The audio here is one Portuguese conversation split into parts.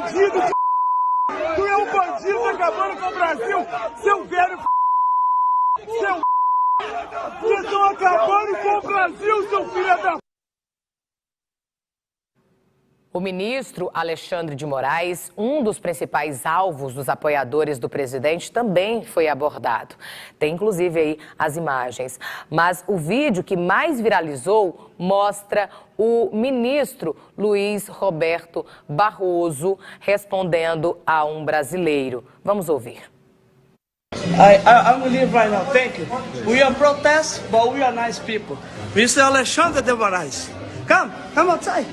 bandido, tu é um bandido acabando com o Brasil, seu velho, seu vocês estão acabando com o Brasil, seu filho da... O ministro Alexandre de Moraes, um dos principais alvos dos apoiadores do presidente, também foi abordado. Tem inclusive aí as imagens. Mas o vídeo que mais viralizou mostra o ministro Luiz Roberto Barroso respondendo a um brasileiro. Vamos ouvir. I will leave right now. Thank you. We are protest, but we are nice people. Mr. Alexandre de Moraes, come outside.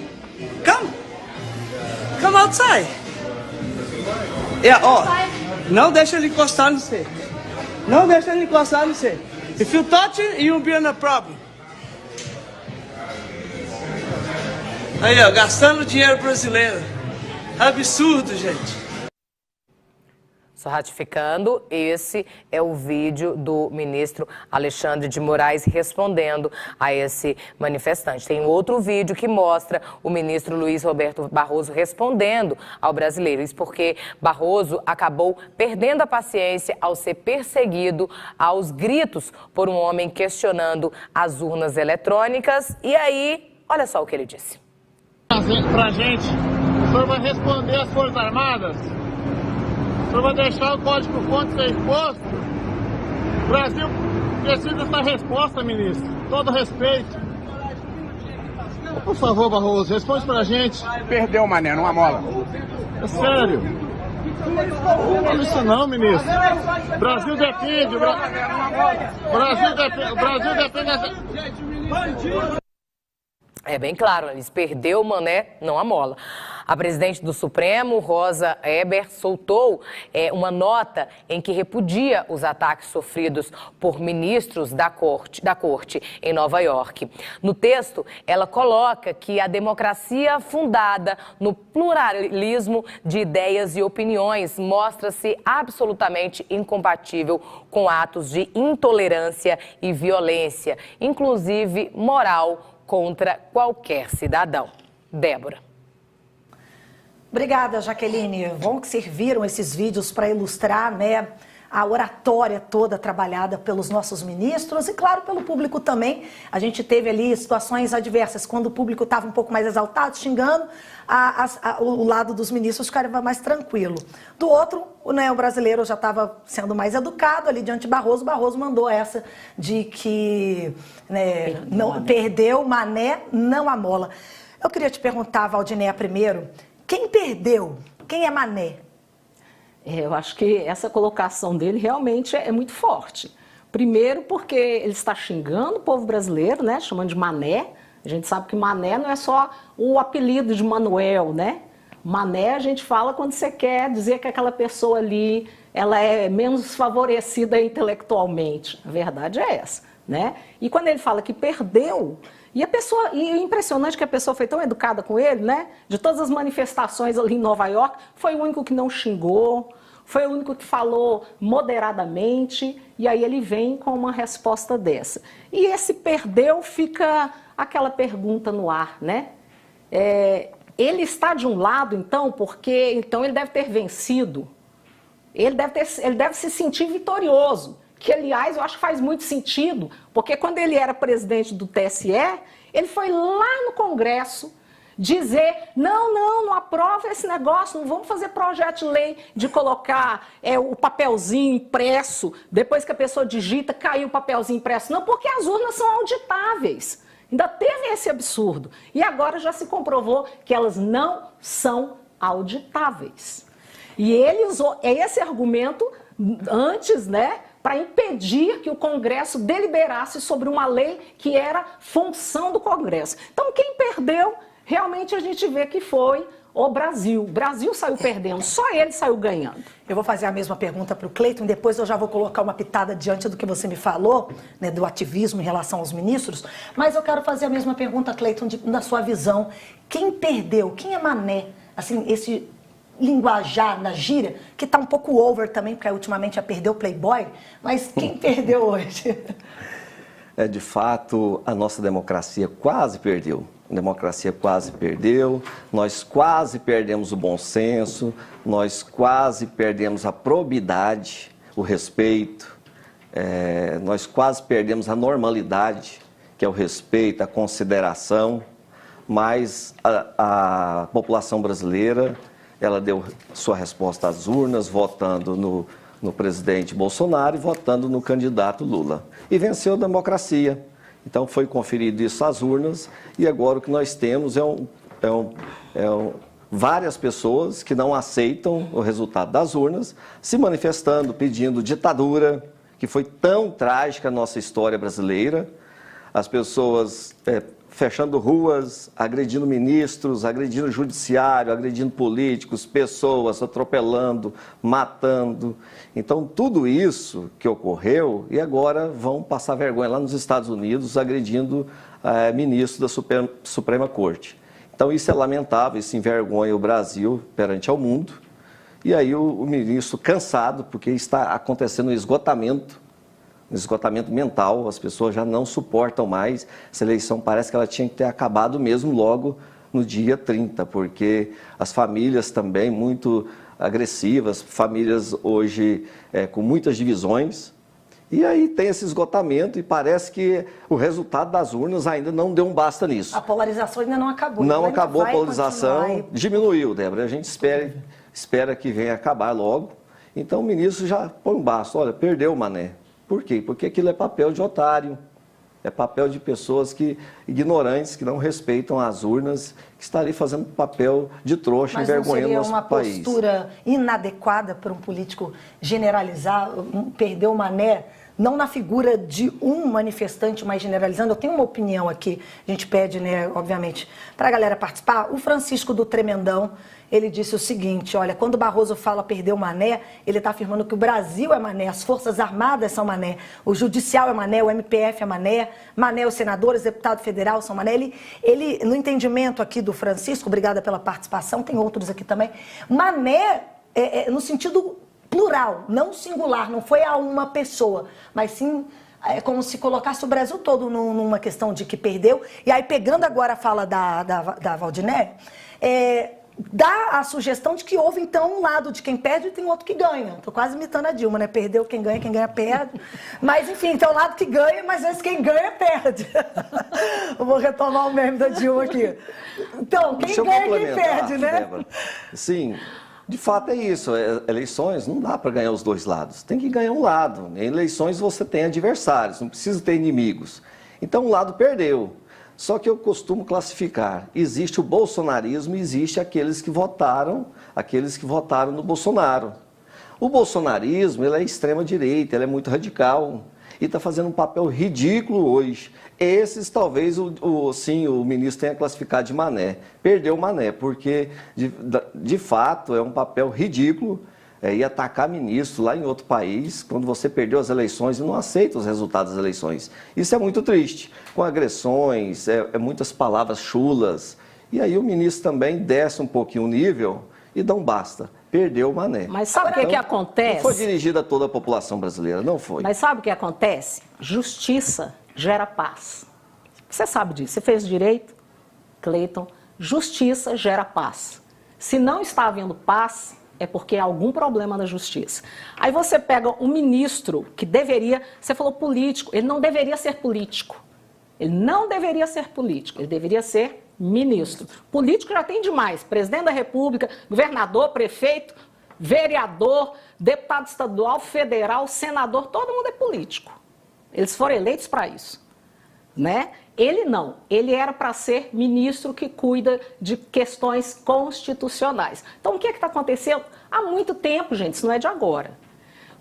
Come outside. Yeah, ó, não deixa ele encostar no você. Não deixa ele encostar no você. If you touch it, you'll be in a problem. Aí, ó, gastando dinheiro brasileiro. Absurdo, gente. Só ratificando, esse é o vídeo do ministro Alexandre de Moraes respondendo a esse manifestante. Tem outro vídeo que mostra o ministro Luiz Roberto Barroso respondendo ao brasileiro. Isso porque Barroso acabou perdendo a paciência ao ser perseguido aos gritos por um homem questionando as urnas eletrônicas. E aí, olha só o que ele disse. Pra gente, o senhor vai responder às Forças Armadas? O senhor vai deixar o código-fonte ser exposto? O Brasil precisa dessa resposta, ministro. Todo respeito. Por favor, Barroso, responde pra gente. Perdeu, mané, numa mola. É sério. Não fala isso não, ministro. O Brasil depende. O Brasil depende. É bem claro, eles perdeu o mané, não a mola. A presidente do Supremo, Rosa Weber, soltou uma nota em que repudia os ataques sofridos por ministros da corte em Nova York. No texto, ela coloca que a democracia fundada no pluralismo de ideias e opiniões mostra-se absolutamente incompatível com atos de intolerância e violência, inclusive moral, contra qualquer cidadão. Débora. Obrigada, Jaqueline. Bom que serviram esses vídeos para ilustrar, né, a oratória toda trabalhada pelos nossos ministros e, claro, pelo público também. A gente teve ali situações adversas, quando o público estava um pouco mais exaltado, xingando, o lado dos ministros ficava mais tranquilo. Do outro, né, o brasileiro já estava sendo mais educado ali diante de Barroso. Barroso mandou essa de que, né, perdeu mané, não a mola. Eu queria te perguntar, Valdinéia, primeiro, quem perdeu? Quem é mané? Eu acho que essa colocação dele realmente é muito forte. Primeiro porque ele está xingando o povo brasileiro, né, chamando de mané. A gente sabe que mané não é só o apelido de Manuel, né? Mané a gente fala quando você quer dizer que aquela pessoa ali, ela é menos favorecida intelectualmente. A verdade é essa, né? E quando ele fala que perdeu, e é impressionante que a pessoa foi tão educada com ele, né? De todas as manifestações ali em Nova York, foi o único que não xingou, foi o único que falou moderadamente, e aí ele vem com uma resposta dessa. E esse perdeu, fica aquela pergunta no ar, né? Ele está de um lado, então, porque então ele deve ter vencido, ele deve se sentir vitorioso. Que, aliás, eu acho que faz muito sentido, porque quando ele era presidente do TSE, ele foi lá no Congresso dizer, não aprova esse negócio, não vamos fazer projeto de lei de colocar o papelzinho impresso, depois que a pessoa digita, caiu o papelzinho impresso. Não, porque as urnas são auditáveis. Ainda teve esse absurdo. E agora já se comprovou que elas não são auditáveis. E ele usou esse argumento antes, né, para impedir que o Congresso deliberasse sobre uma lei que era função do Congresso. Então, quem perdeu, realmente a gente vê que foi o Brasil. O Brasil saiu perdendo, só ele saiu ganhando. Eu vou fazer a mesma pergunta para o Cleiton, depois eu já vou colocar uma pitada diante do que você me falou, né, do ativismo em relação aos ministros, mas eu quero fazer a mesma pergunta, Cleiton, na sua visão. Quem perdeu? Quem é mané? Assim, esse linguajar na gíria, que está um pouco over também, porque ultimamente já perdeu o Playboy, mas quem perdeu hoje? De fato, a nossa democracia quase perdeu. A democracia quase perdeu, nós quase perdemos o bom senso, nós quase perdemos a probidade, o respeito, nós quase perdemos a normalidade, que é o respeito, a consideração, mas a população brasileira, ela deu sua resposta às urnas, votando no presidente Bolsonaro e votando no candidato Lula. E venceu a democracia. Então foi conferido isso às urnas e agora o que nós temos várias pessoas que não aceitam o resultado das urnas, se manifestando, pedindo ditadura, que foi tão trágica a nossa história brasileira, as pessoas fechando ruas, agredindo ministros, agredindo o judiciário, agredindo políticos, pessoas, atropelando, matando. Então, tudo isso que ocorreu, e agora vão passar vergonha lá nos Estados Unidos, agredindo ministros da Suprema Corte. Então, isso é lamentável, isso envergonha o Brasil perante ao mundo. E aí o ministro, cansado, porque está acontecendo um esgotamento mental, as pessoas já não suportam mais. Essa eleição parece que ela tinha que ter acabado mesmo logo no dia 30, porque as famílias também muito agressivas, famílias hoje com muitas divisões, e aí tem esse esgotamento e parece que o resultado das urnas ainda não deu um basta nisso. A polarização ainda não acabou. Não acabou a polarização, diminuiu, Débora, a gente espera que venha acabar logo. Então o ministro já põe um basta, olha, perdeu o Mané. Por quê? Porque aquilo é papel de otário, é papel de pessoas ignorantes, que não respeitam as urnas, que estão ali fazendo papel de trouxa, envergonhando o nosso país. Mas não seria uma postura inadequada para um político generalizar, perder o Mané, não na figura de um manifestante, mas generalizando? Eu tenho uma opinião aqui, a gente pede, né, obviamente, para a galera participar. O Francisco do Tremendão, ele disse o seguinte, olha, quando o Barroso fala perder o Mané, ele está afirmando que o Brasil é Mané, as Forças Armadas são Mané, o Judicial é Mané, o MPF é Mané, os senadores, deputado federal são Mané. Ele, no entendimento aqui do Francisco, obrigada pela participação, tem outros aqui também, Mané no sentido plural, não singular, não foi a uma pessoa, mas sim é como se colocasse o Brasil todo numa questão de que perdeu. E aí, pegando agora a fala da Valdinelli, dá a sugestão de que houve, então, um lado de quem perde e tem outro que ganha. Estou quase imitando a Dilma, né? Perdeu quem ganha perde. Mas, enfim, tem um lado que ganha, mas às vezes quem ganha perde. Eu vou retomar o meme da Dilma aqui. Então, quem ganha, quem perde, né? Débora. Sim, de fato é isso. Eleições não dá para ganhar os dois lados. Tem que ganhar um lado. Em eleições você tem adversários, não precisa ter inimigos. Então, um lado perdeu. Só que eu costumo classificar, existe o bolsonarismo e existe aqueles que votaram no Bolsonaro. O bolsonarismo, ele é extrema-direita, ele é muito radical e está fazendo um papel ridículo hoje. Esses talvez o ministro tenha classificado de Mané. Perdeu o Mané, porque de fato é um papel ridículo. E atacar ministro lá em outro país, quando você perdeu as eleições e não aceita os resultados das eleições. Isso é muito triste, com agressões, muitas palavras chulas. E aí o ministro também desce um pouquinho o nível e dá um basta. Perdeu o Mané. Mas sabe o que acontece? Não foi dirigida a toda a população brasileira, não foi. Mas sabe o que acontece? Justiça gera paz. Você sabe disso, você fez direito, Cleiton. Justiça gera paz. Se não está havendo paz, é porque há algum problema na justiça. Aí você pega um ministro que deveria, você falou político, ele não deveria ser político. Ele não deveria ser político, ele deveria ser ministro. Político já tem demais, presidente da República, governador, prefeito, vereador, deputado estadual, federal, senador, todo mundo é político. Eles foram eleitos para isso, né? Ele não, ele era para ser ministro que cuida de questões constitucionais. Então, o que está acontecendo? Há muito tempo, gente, isso não é de agora.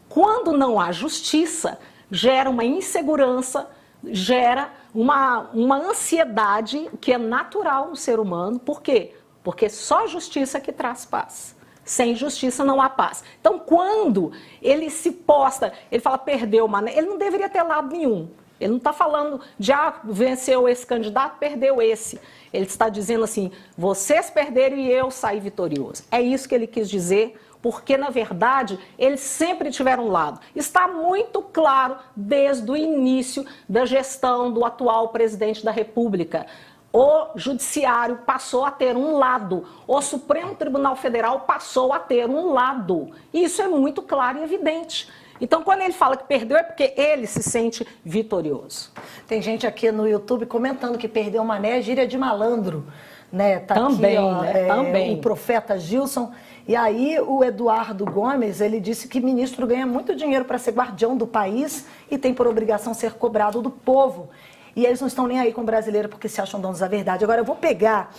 Quando não há justiça, gera uma insegurança, gera uma ansiedade que é natural no ser humano. Por quê? Porque só a justiça que traz paz. Sem justiça não há paz. Então, quando ele se posta, ele fala, perdeu, mas ele não deveria ter lado nenhum. Ele não está falando de, venceu esse candidato, perdeu esse. Ele está dizendo assim, vocês perderam e eu saí vitorioso. É isso que ele quis dizer, porque, na verdade, eles sempre tiveram um lado. Está muito claro desde o início da gestão do atual presidente da República. o Judiciário passou a ter um lado, o Supremo Tribunal Federal passou a ter um lado. E isso é muito claro e evidente. Então, quando ele fala que perdeu, é porque ele se sente vitorioso. Tem gente aqui no YouTube comentando que perdeu o Mané, gíria de malandro. Né? Tá também, aqui, ó, né? Também. O profeta Gilson. E aí o Eduardo Gomes, ele disse que ministro ganha muito dinheiro para ser guardião do país e tem por obrigação ser cobrado do povo. E eles não estão nem aí com o brasileiro porque se acham donos da verdade. Agora eu vou pegar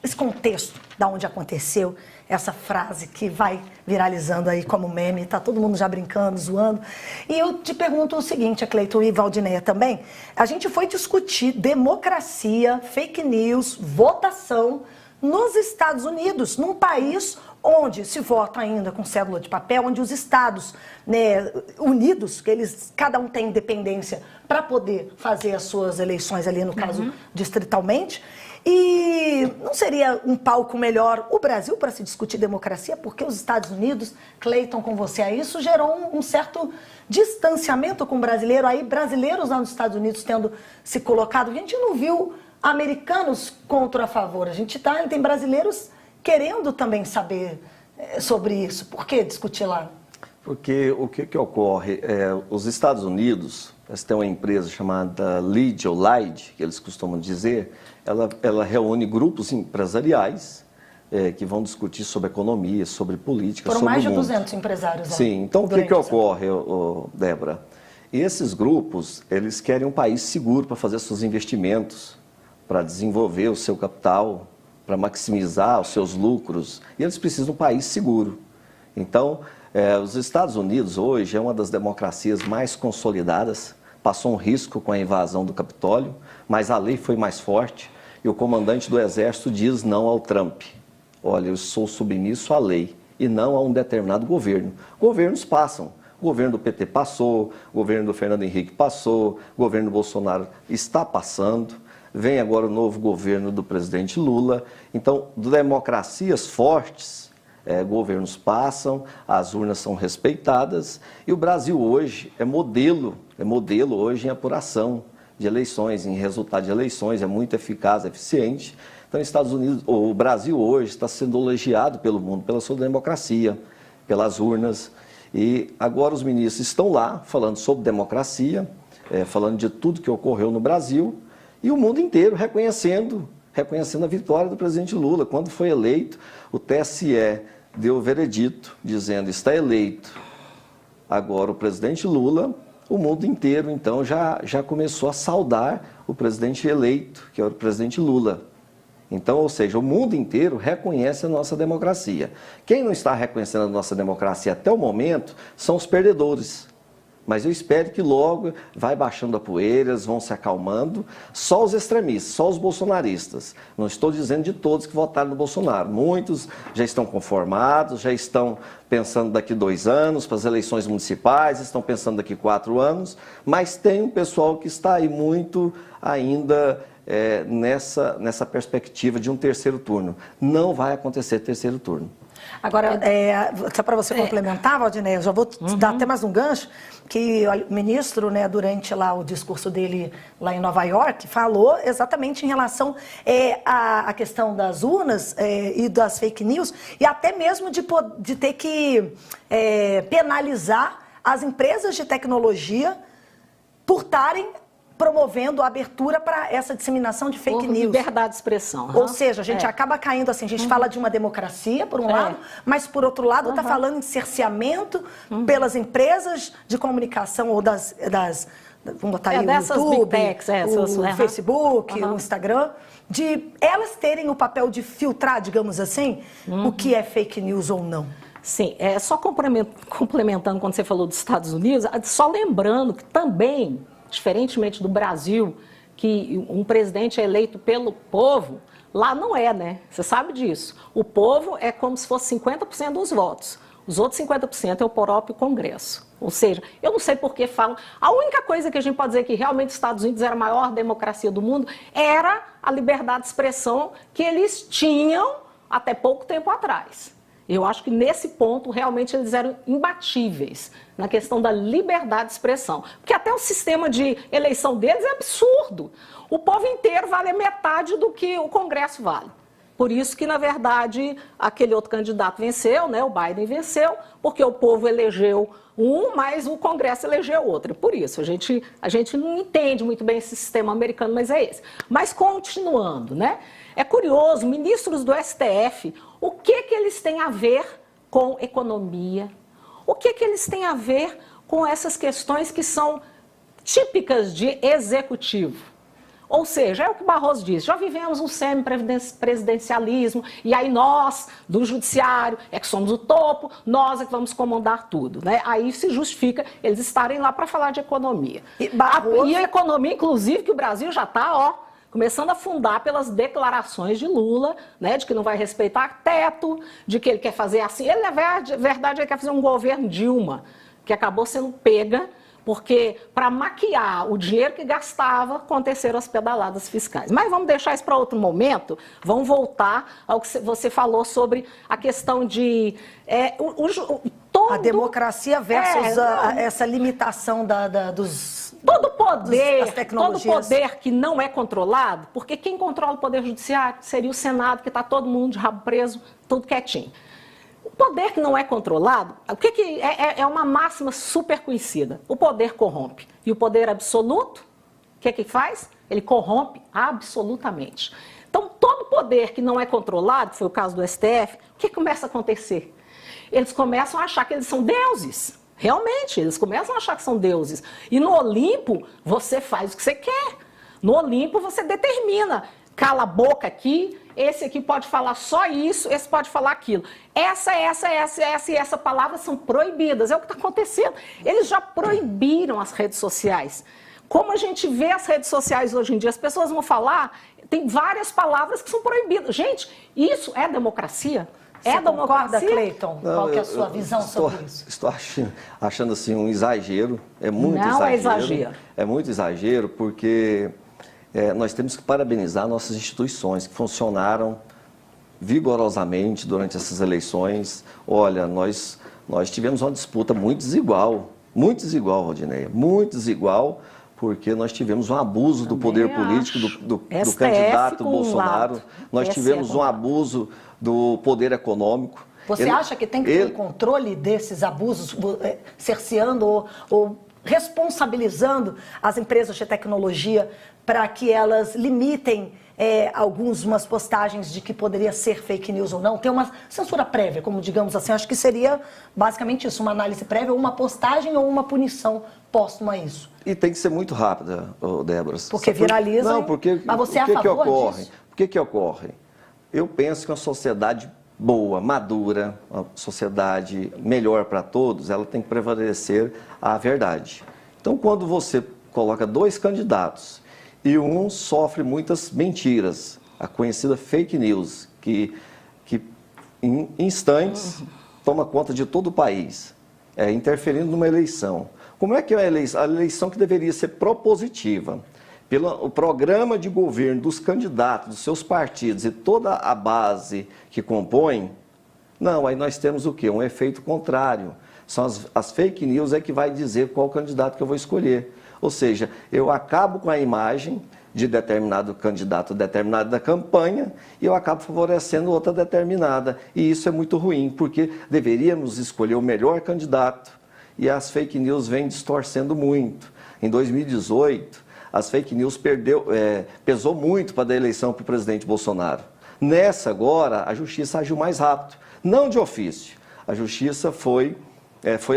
esse contexto da onde aconteceu essa frase que vai viralizando aí como meme, tá todo mundo já brincando, zoando. E eu te pergunto o seguinte, Cleiton e Valdinéia também, a gente foi discutir democracia, fake news, votação nos Estados Unidos, num país onde se vota ainda com cédula de papel, onde os estados, né, unidos, que eles, cada um tem independência para poder fazer as suas eleições ali, no caso, distritalmente. E não seria um palco melhor o Brasil para se discutir democracia? Porque os Estados Unidos, Cleiton, com você aí, isso gerou um certo distanciamento com o brasileiro, aí brasileiros lá nos Estados Unidos tendo se colocado. A gente não viu americanos contra a favor, a gente tem brasileiros querendo também saber sobre isso. Por que discutir lá? Porque o que ocorre? Os Estados Unidos, eles têm uma empresa chamada Lead ou Lide, que eles costumam dizer, ela reúne grupos empresariais que vão discutir sobre economia, sobre política, sobre o mundo. Foram mais de 200 empresários lá. Sim, então o que ocorre, Débora? Esses grupos, eles querem um país seguro para fazer seus investimentos, para desenvolver o seu capital, para maximizar os seus lucros, e eles precisam de um país seguro. Então, os Estados Unidos hoje é uma das democracias mais consolidadas, passou um risco com a invasão do Capitólio, mas a lei foi mais forte e o comandante do Exército diz não ao Trump. Olha, eu sou submisso à lei e não a um determinado governo. Governos passam. O governo do PT passou, o governo do Fernando Henrique passou, o governo do Bolsonaro está passando. Vem agora o novo governo do presidente Lula. Então, democracias fortes, governos passam, as urnas são respeitadas e o Brasil hoje é modelo hoje em apuração de eleições, em resultado de eleições, é muito eficaz, eficiente. Então, Estados Unidos, o Brasil hoje está sendo elogiado pelo mundo, pela sua democracia, pelas urnas. E agora os ministros estão lá falando sobre democracia, falando de tudo que ocorreu no Brasil, e o mundo inteiro reconhecendo a vitória do presidente Lula. Quando foi eleito, o TSE deu o veredito, dizendo está eleito agora o presidente Lula. O mundo inteiro, então, já começou a saudar o presidente eleito, que é o presidente Lula. Então, ou seja, o mundo inteiro reconhece a nossa democracia. Quem não está reconhecendo a nossa democracia até o momento são os perdedores. Mas eu espero que logo vai baixando a poeira, vão se acalmando. Só os extremistas, só os bolsonaristas. Não estou dizendo de todos que votaram no Bolsonaro. Muitos já estão conformados, já estão pensando daqui 2 anos para as eleições municipais, estão pensando daqui 4 anos. Mas tem um pessoal que está aí muito ainda nessa perspectiva de um terceiro turno. Não vai acontecer terceiro turno. Agora, só para você complementar, Valdinéia, eu já vou te dar até mais um gancho, que o ministro, né, durante lá o discurso dele lá em Nova York, falou exatamente em relação à questão das urnas e das fake news, e até mesmo de ter que penalizar as empresas de tecnologia por estarem promovendo a abertura para essa disseminação de fake news. Liberdade de expressão. Ou seja, a gente acaba caindo assim, a gente fala de uma democracia, por um lado, mas por outro lado está falando em cerceamento pelas empresas de comunicação ou das vamos botar aí o YouTube, techs, o Facebook, o Instagram, de elas terem o papel de filtrar, digamos assim, o que é fake news ou não. Sim, só complementando quando você falou dos Estados Unidos, só lembrando que também, diferentemente do Brasil, que um presidente é eleito pelo povo, lá não é, né? Você sabe disso. O povo é como se fosse 50% dos votos. Os outros 50% é o próprio Congresso. Ou seja, eu não sei por que falam. A única coisa que a gente pode dizer que realmente os Estados Unidos era a maior democracia do mundo era a liberdade de expressão que eles tinham até pouco tempo atrás. Eu acho que nesse ponto, realmente, eles eram imbatíveis na questão da liberdade de expressão. Porque até o sistema de eleição deles é absurdo. O povo inteiro vale a metade do que o Congresso vale. Por isso que, na verdade, aquele outro candidato venceu, né? O Biden venceu, porque o povo elegeu um, mas o Congresso elegeu outro. Por isso, a gente não entende muito bem esse sistema americano, mas é esse. Mas continuando, né? É curioso, ministros do STF, o que eles têm a ver com economia? O que eles têm a ver com essas questões que são típicas de executivo? Ou seja, é o que o Barroso diz, já vivemos um semi-presidencialismo e aí nós, do judiciário, é que somos o topo, nós é que vamos comandar tudo, né? Aí se justifica eles estarem lá para falar de economia. E a economia, inclusive, que o Brasil já está, começando a afundar pelas declarações de Lula, né, de que não vai respeitar teto, de que ele quer fazer assim. Ele, na verdade, ele quer fazer um governo Dilma, que acabou sendo pega, porque para maquiar o dinheiro que gastava, aconteceram as pedaladas fiscais. Mas vamos deixar isso para outro momento, vamos voltar ao que você falou sobre a questão de... a democracia versus essa limitação dos... Todo poder que não é controlado, porque quem controla o poder judiciário seria o Senado, que está todo mundo de rabo preso, tudo quietinho. O poder que não é controlado, o que é uma máxima super conhecida. O poder corrompe. E o poder absoluto, o que faz? Ele corrompe absolutamente. Então, todo poder que não é controlado, que foi o caso do STF, o que começa a acontecer? Eles começam a achar que eles são deuses. Realmente, eles começam a achar que são deuses. E no Olimpo, você faz o que você quer. No Olimpo, você determina. Cala a boca aqui, esse aqui pode falar só isso, esse pode falar aquilo. Essa e essa palavras são proibidas. É o que está acontecendo. Eles já proibiram as redes sociais. Como a gente vê as redes sociais hoje em dia, as pessoas vão falar, tem várias palavras que são proibidas. Gente, isso é democracia? Você concorda, Cleiton? Qual que é a sua visão sobre isso? Estou achando assim um exagero, é muito exagero. Não é exagero. É muito exagero porque nós temos que parabenizar nossas instituições que funcionaram vigorosamente durante essas eleições. Olha, nós tivemos uma disputa muito desigual, Rodineia, muito desigual, porque nós tivemos um abuso do poder político do candidato Bolsonaro, nós tivemos um abuso do poder econômico. Você acha que tem que ter um controle desses abusos, cerceando ou responsabilizando as empresas de tecnologia para que elas limitem algumas postagens de que poderia ser fake news ou não? Tem uma censura prévia, como digamos assim, acho que seria basicamente isso, uma análise prévia, ou uma postagem ou uma punição póstuma a isso. E tem que ser muito rápida, Débora. Porque viraliza. Não, porque mas você é a favor disso? O que ocorre? Eu penso que uma sociedade boa, madura, uma sociedade melhor para todos, ela tem que prevalecer a verdade. Então, quando você coloca dois candidatos e um sofre muitas mentiras, a conhecida fake news, que em instantes toma conta de todo o país, interferindo numa eleição. Como é que é a eleição que deveria ser propositiva? Pelo programa de governo dos candidatos, dos seus partidos e toda a base que compõe, não, aí nós temos o quê? Um efeito contrário. São as fake news que vai dizer qual candidato que eu vou escolher. Ou seja, eu acabo com a imagem de determinado candidato determinado da campanha e eu acabo favorecendo outra determinada. E isso é muito ruim, porque deveríamos escolher o melhor candidato e as fake news vêm distorcendo muito. Em 2018, as fake news pesou muito para a eleição para o presidente Bolsonaro. Nessa agora, a justiça agiu mais rápido, não de ofício. A justiça foi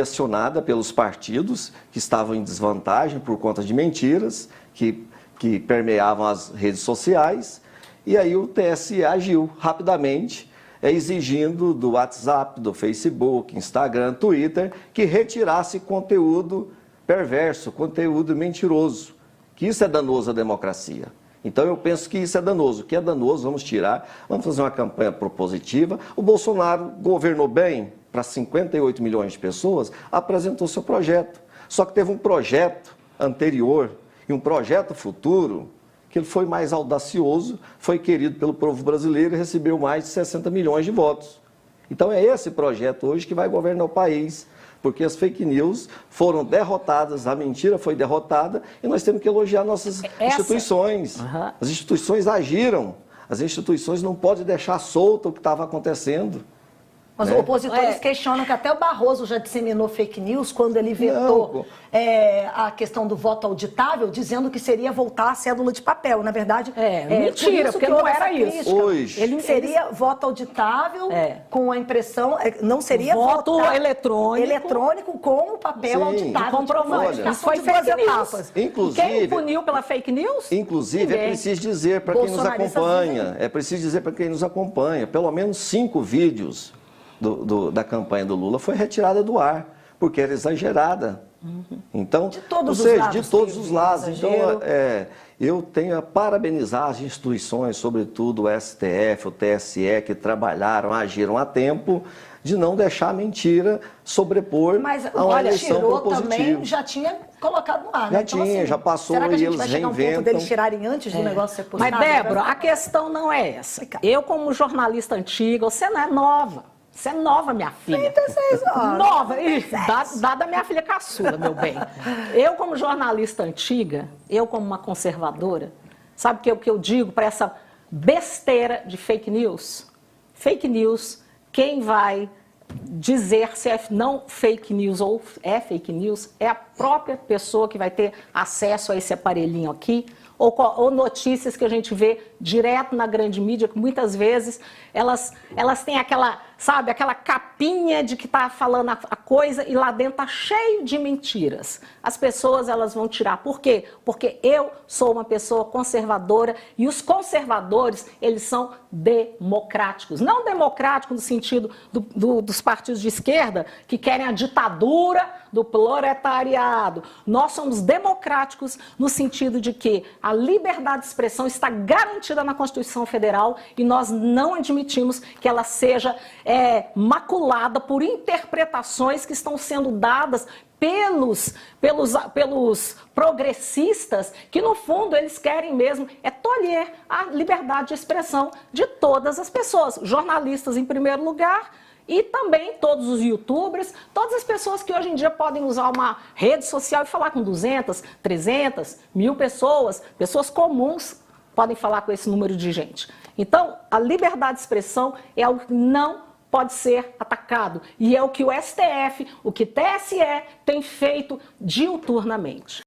acionada pelos partidos que estavam em desvantagem por conta de mentiras que permeavam as redes sociais, e aí o TSE agiu rapidamente, exigindo do WhatsApp, do Facebook, Instagram, Twitter, que retirasse conteúdo perverso, conteúdo mentiroso, que isso é danoso à democracia. Então eu penso que isso é danoso. O que é danoso, vamos tirar, vamos fazer uma campanha propositiva. O Bolsonaro governou bem para 58 milhões de pessoas, apresentou seu projeto. Só que teve um projeto anterior e um projeto futuro que ele foi mais audacioso, foi querido pelo povo brasileiro e recebeu mais de 60 milhões de votos. Então é esse projeto hoje que vai governar o país, porque as fake news foram derrotadas, a mentira foi derrotada e nós temos que elogiar nossas instituições. As instituições agiram, as instituições não podem deixar solto o que estava acontecendo. Mas os opositores questionam que até o Barroso já disseminou fake news quando ele vetou a questão do voto auditável, dizendo que seria voltar à cédula de papel. Na verdade, mentira, porque não era isso. Hoje. Ele seria voto auditável com a impressão, não seria voto eletrônico com o papel auditável. Comprovante. Isso foi fake news. Inclusive, quem puniu pela fake news? Inclusive, é preciso dizer para quem nos acompanha, pelo menos 5 vídeos da campanha do Lula foi retirada do ar, porque era exagerada. Então, de todos os lados. Então, eu tenho a parabenizar as instituições, sobretudo o STF, o TSE, que trabalharam, agiram a tempo de não deixar a mentira sobrepor a uma eleição propositiva. Também já tinha colocado no ar, né? Já passou e eles reinventam. Será que a gente vai chegar a um ponto deles tirarem antes do negócio ser postado? Mas, Débora, a questão não é essa. Eu, como jornalista antiga, você não é nova. Você é nova, minha filha. 36 anos. Nova. Dada minha filha caçula, meu bem. Eu, como jornalista antiga, eu, como uma conservadora, sabe o que eu digo para essa besteira de fake news? Fake news, quem vai dizer se é não fake news ou é fake news é a própria pessoa que vai ter acesso a esse aparelhinho aqui, ou notícias que a gente vê direto na grande mídia, que muitas vezes elas têm aquela, sabe, aquela capinha de que está falando a coisa e lá dentro está cheio de mentiras. As pessoas elas vão tirar. Por quê? Porque eu sou uma pessoa conservadora e os conservadores, eles são democráticos. Não democráticos no sentido dos partidos de esquerda que querem a ditadura do proletariado. Nós somos democráticos no sentido de que a liberdade de expressão está garantida na Constituição Federal e nós não admitimos que ela seja maculada por interpretações que estão sendo dadas pelos progressistas, que no fundo eles querem mesmo tolher a liberdade de expressão de todas as pessoas, jornalistas em primeiro lugar, e também todos os youtubers, todas as pessoas que hoje em dia podem usar uma rede social e falar com 200, 300, 1000 pessoas, pessoas comuns podem falar com esse número de gente. Então, a liberdade de expressão é algo que não pode ser atacado. E é o que o STF, o que o TSE tem feito diuturnamente.